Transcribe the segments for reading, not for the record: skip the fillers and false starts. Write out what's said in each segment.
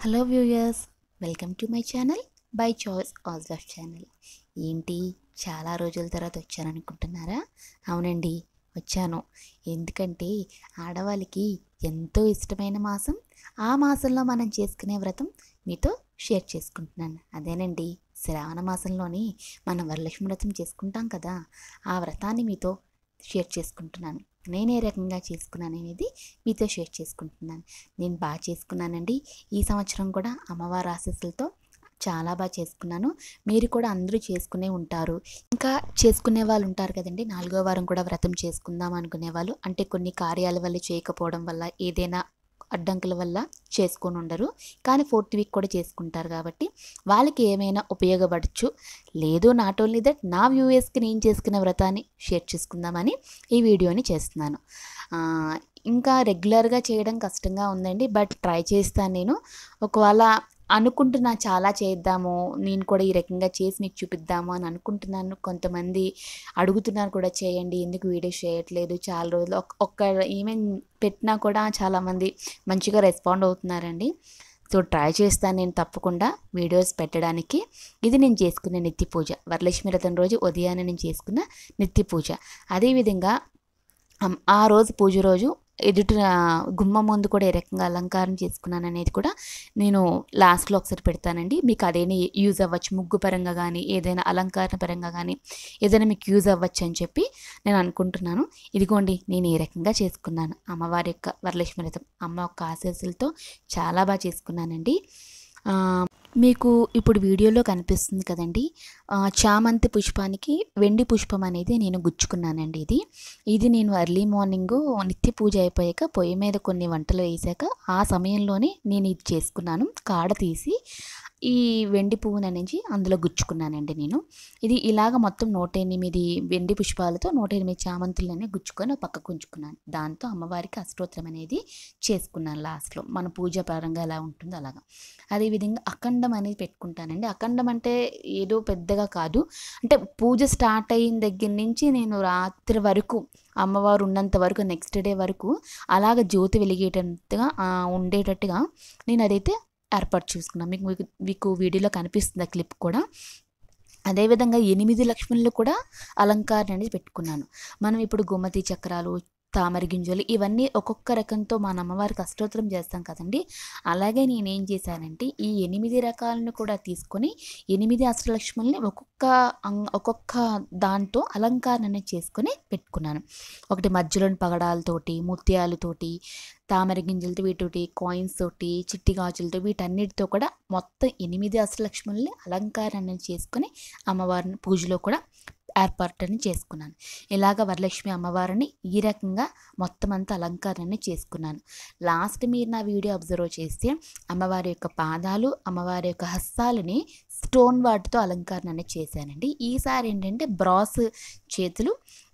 Hello viewers, welcome to my channel by choice ఆల్జాఫ్ channel. ఏంటి చాలా రోజుల తర్వాత వచ్చాననుకుంటున్నారా? అవునండి, వచ్చాను. ఎందుకంటే ఆడవాళ్ళకి ఎంతో ఇష్టమైన మాసం, ఆ మాసంలో మనం చేసుకునే వ్రతం మీతో షేర్ చేసుకుంటున్నాను. అదేనండి, శ్రావణ మాసంలోని మనం వరలక్ష్మి వ్రతం చేసుకుంటాం కదా, ఆ వ్రతాన్ని మీతో షేర్ చేసుకుంటున్నాను. నేను ఏ రకంగా చేసుకున్నాను అనేది మీతో షేర్ చేసుకుంటున్నాను. నేను బాగా చేసుకున్నానండి. ఈ సంవత్సరం కూడా అమ్మవారి ఆశీస్సులతో చాలా బాగా చేసుకున్నాను. మీరు కూడా అందరూ చేసుకునే ఉంటారు. ఇంకా చేసుకునే వాళ్ళు ఉంటారు కదండి, 4వ వారం కూడా వ్రతం చేసుకుందాం అనుకునే వాళ్ళు. అంటే కొన్ని కార్యాల వల్ల చేయకపోవడం వల్ల, ఏదైనా అడ్డంకుల వల్ల చేసుకొని ఉండరు, కానీ 4th వీక్ కూడా చేసుకుంటారు. కాబట్టి వాళ్ళకి ఏమైనా ఉపయోగపడచ్చు. లేదు, నాట్ ఓన్లీ దట్, నా వ్యూయర్స్కి నేను చేసుకున్న వ్రతాన్ని షేర్ చేసుకుందామని ఈ వీడియోని చేస్తున్నాను. ఇంకా రెగ్యులర్గా చేయడం కష్టంగా ఉందండి, బట్ ట్రై చేస్తాను నేను. ఒకవేళ అనుకుంటున్నా చాలా చేద్దాము, నేను కూడా ఈ రకంగా చేసి మీకు చూపిద్దాము అని అనుకుంటున్నాను. కొంతమంది అడుగుతున్నారు కూడా, చేయండి, ఎందుకు వీడియోస్ చేయట్లేదు, చాలా రోజులు ఒక్క ఈవెన్ పెట్టినా కూడా చాలామంది మంచిగా రెస్పాండ్ అవుతున్నారండి. సో ట్రై చేస్తాను నేను తప్పకుండా వీడియోస్ పెట్టడానికి. ఇది నేను చేసుకునే నిత్య పూజ, వరలక్ష్మి వ్రతం రోజు ఉదయాన్నే నేను చేసుకున్న నిత్య పూజ. అదేవిధంగా ఆ రోజు పూజ రోజు ఎదుట గుమ్మం ముందు కూడా ఏ రకంగా అలంకారం చేసుకున్నాను అనేది కూడా నేను లాస్ట్లో ఒకసారి పెడతానండి. మీకు అదేనా యూజ్ అవ్వచ్చు, ముగ్గు పరంగా కానీ ఏదైనా అలంకార పరంగా కానీ ఏదైనా మీకు యూజ్ అవ్వచ్చు అని చెప్పి నేను అనుకుంటున్నాను. ఇదిగోండి, నేను ఏ రకంగా చేసుకున్నాను అమ్మవారి యొక్క వరలక్ష్మి వ్రతం. అమ్మ యొక్క ఆశీస్సులతో చాలా బాగా చేసుకున్నానండి. మీకు ఇప్పుడు వీడియోలో కనిపిస్తుంది కదండి, చామంతి పుష్పానికి వెండి పుష్పం అనేది నేను గుచ్చుకున్నానండి. ఇది నేను ఎర్లీ మార్నింగు నిత్య పూజ అయిపోయాక పొయ్యి మీద కొన్ని వంటలు వేసాక ఆ సమయంలోనే నేను ఇది చేసుకున్నాను. కాడ తీసి ఈ వెండి పువ్వున నుంచి అందులో గుచ్చుకున్నానండి నేను. ఇది ఇలాగ మొత్తం 108 వెండి పుష్పాలతో 108 చామంతులనే గుచ్చుకొని పక్కకు ఉంచుకున్నాను. దాంతో అమ్మవారికి అష్టోత్తరం అనేది చేసుకున్నాను లాస్ట్లో, మన పూజ పరంగా ఎలా ఉంటుందో అలాగా. అదేవిధంగా అఖండం అనేది పెట్టుకుంటానండి. అఖండం అంటే ఏదో పెద్దగా కాదు, అంటే పూజ స్టార్ట్ అయిన దగ్గర నుంచి నేను రాత్రి వరకు, అమ్మవారు ఉన్నంత వరకు, నెక్స్ట్ డే వరకు అలాగ జ్యోతి వెలిగేటట్టుగా ఉండేటట్టుగా నేను అదైతే ఏర్పాటు చేసుకున్నాను. మీకు వీడియోలో కనిపిస్తుంది ఆ క్లిప్ కూడా. అదేవిధంగా 8 లక్ష్మణులు కూడా అలంకారం అనేది పెట్టుకున్నాను. మనం ఇప్పుడు గోమతి చక్రాలు, తామర గింజలు ఇవన్నీ ఒక్కొక్క రకంతో మన అమ్మవారికి అష్టోత్తరం చేస్తాం కదండి. అలాగే నేనేం చేశానంటే ఈ 8 రకాలను కూడా తీసుకొని 8 అష్టలక్ష్ముల్ని ఒక్కొక్క దాంతో అలంకారం అనేది చేసుకొని పెట్టుకున్నాను. ఒకటి మధ్యలోని పగడాలతోటి, ముత్యాలతోటి, తామర గింజలతో, వీటి కాయిన్స్ తోటి, చిట్టి గాజులతో, వీటన్నిటితో కూడా మొత్తం 8 అష్టలక్ష్ముల్ని అలంకారాన్ని చేసుకొని అమ్మవారిని పూజలో కూడా ఏర్పాటుని చేసుకున్నాను. ఇలాగ వరలక్ష్మి అమ్మవారిని ఈ రకంగా మొత్తం అంతా అలంకారాన్ని చేసుకున్నాను. లాస్ట్ మీరు నా వీడియో అబ్జర్వ్ చేస్తే అమ్మవారి యొక్క పాదాలు, అమ్మవారి యొక్క హస్తాలని స్టోన్ వాటితో అలంకరణ చేశానండి. ఈసారి ఏంటంటే బ్రాస్ చేతులు,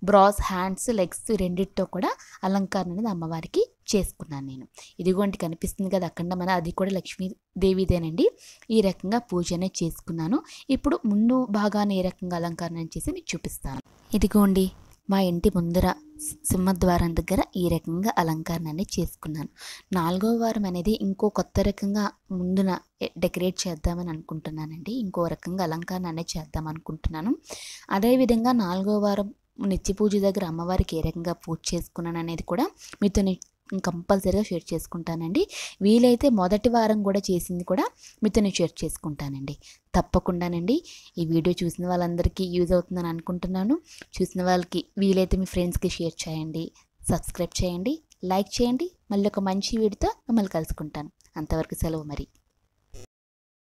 బ్రాస్ హ్యాండ్స్, లెగ్స్ రెండింటితో కూడా అలంకరణ అనేది అమ్మవారికి చేసుకున్నాను నేను. ఇదిగోండి కనిపిస్తుంది కదా అఖండమైన, అది కూడా లక్ష్మీదేవిదేనండి. ఈ రకంగా పూజ అనేది చేసుకున్నాను. ఇప్పుడు ముందు భాగాన్ని ఏ రకంగా అలంకరణ చేసి మీకు చూపిస్తాను. ఇదిగోండి, మా ఇంటి ముందర సింహద్వారం దగ్గర ఈ రకంగా అలంకరణ అనేది చేసుకున్నాను. 4వ వారం అనేది ఇంకో కొత్త రకంగా ముందున డెకరేట్ చేద్దామని అనుకుంటున్నానండి. ఇంకో రకంగా అలంకరణ అనేది చేద్దాం అనుకుంటున్నాను. అదేవిధంగా 4వ వారం నిత్య పూజ దగ్గర అమ్మవారికి ఏ రకంగా పూజ చేసుకున్నాను అనేది కూడా మీతో కంపల్సరీగా షేర్ చేసుకుంటానండి. వీలైతే మొదటి వారం కూడా చేసింది కూడా మీతో షేర్ చేసుకుంటానండి తప్పకుండానండి. ఈ వీడియో చూసిన వాళ్ళందరికీ యూజ్ అవుతుందని అనుకుంటున్నాను. చూసిన వాళ్ళకి వీలైతే మీ ఫ్రెండ్స్కి షేర్ చేయండి, సబ్స్క్రైబ్ చేయండి, లైక్ చేయండి. మళ్ళీ ఒక మంచి వీడియోతో మిమ్మల్ని కలుసుకుంటాను. అంతవరకు సెలవు మరి.